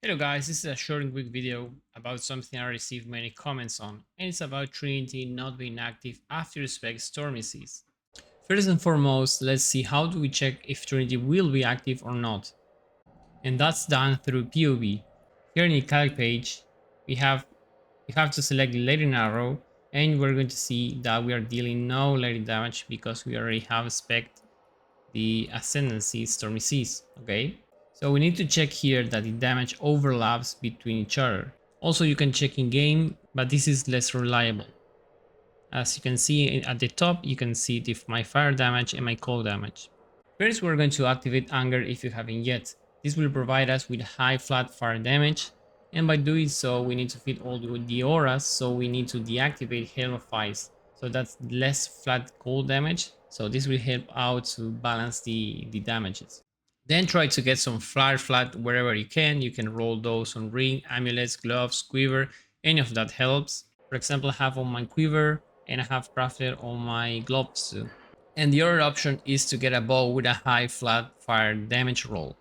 Hello guys, this is a short and quick video about something I received many comments on, and it's about Trinity not being active after you spec Stormy Seas. First and foremost, let's see how do we check if Trinity will be active or not, and that's done through POV. Here in the calc page, we have to select the leading arrow, and we're going to see that we are dealing no leading damage because we already have spec the Ascendancy Stormy Seas, okay? So we need to check here that the damage overlaps between each other. Also, you can check in game, but this is less reliable. As you can see at the top, you can see my fire damage and my cold damage. First, we're going to activate Anger if you haven't yet. This will provide us with high flat fire damage, and by doing so, we need to fit all the auras, so we need to deactivate Hail of Ice. So that's less flat cold damage, so this will help out to balance the damages. Then try to get some fire flat wherever you can. You can roll those on ring, amulets, gloves, quiver, any of that helps. For example, I have on my quiver and I have crafted on my gloves too. And the other option is to get a bow with a high flat fire damage roll.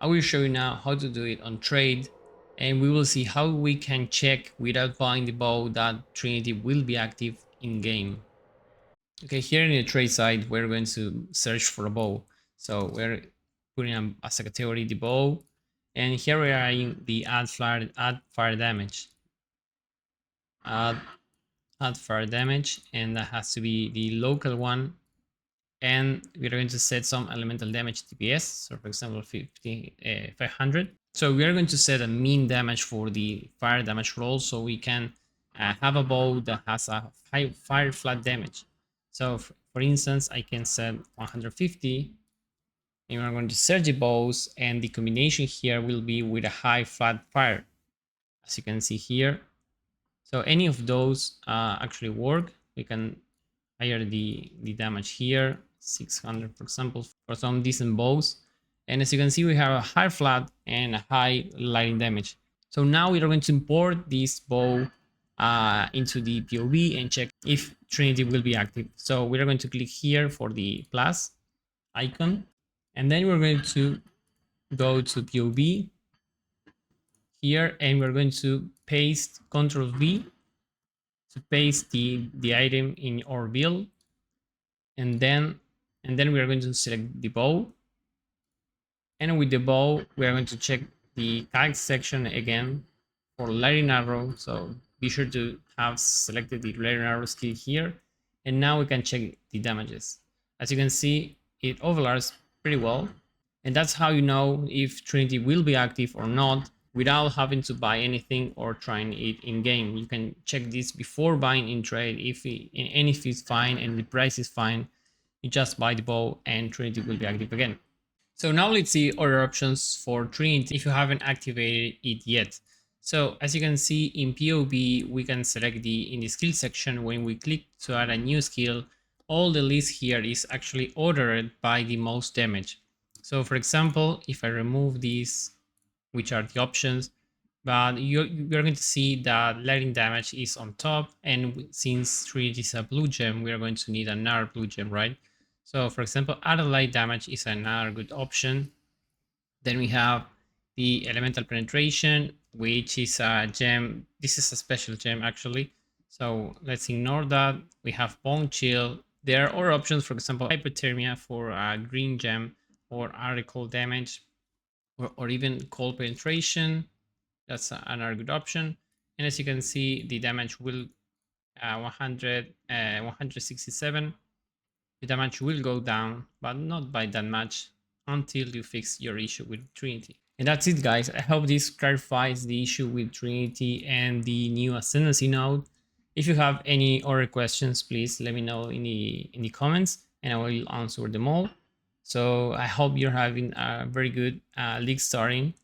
I will show you now how to do it on trade, and we will see how we can check without buying the bow that Trinity will be active in game. Okay, here in the trade side, we're going to search for a bow. So we're putting as a category the bow, and here we are in the add fire damage. Add, add fire damage, and that has to be the local one. And we're going to set some elemental damage DPS. So for example, 500. So we are going to set a mean damage for the fire damage roll, so we can have a bow that has a high fire flat damage. So for instance, I can set 150, and we're going to search the bows, and the combination here will be with a high flat fire, as you can see here. So any of those actually work. We can higher the damage here, 600 for example, for some decent bows. And as you can see, we have a high flat and a high lightning damage. So now we are going to import this bow into the POV and check if Trinity will be active. So we are going to click here for the plus icon, and then we're going to go to POV here, and we're going to paste Control V to paste the item in our build, and then we are going to select the bow, and with the bow we are going to check the tag section again for lightning arrow. So be sure to have selected the lightning arrow skill here, and now we can check the damages. As you can see, it overlaps pretty well, and that's how you know if Trinity will be active or not without having to buy anything or trying it in game. You can check this before buying in trade. If it's fine and the price is fine, you just buy the bow and Trinity will be active again. So now let's see other options for Trinity if you haven't activated it yet. So as you can see in POV, we can select in the skill section. When we click to add a new skill, all the list here is actually ordered by the most damage. So for example, if I remove these, which are the options, but you're going to see that lightning damage is on top, and since Trinity is a blue gem, we are going to need another blue gem, right? So for example, added light damage is another good option. Then we have the elemental penetration, which is a gem. This is a special gem actually, so let's ignore that. We have bone chill. There are other options, for example hypothermia for a green gem, or article damage, or even cold penetration. That's another good option. And as you can see, the damage will 167. The damage will go down, but not by that much until you fix your issue with Trinity. And that's it, guys. I hope this clarifies the issue with Trinity and the new Ascendancy node. If you have any other questions, please let me know in the comments, and I will answer them all. So I hope you're having a very good league starting.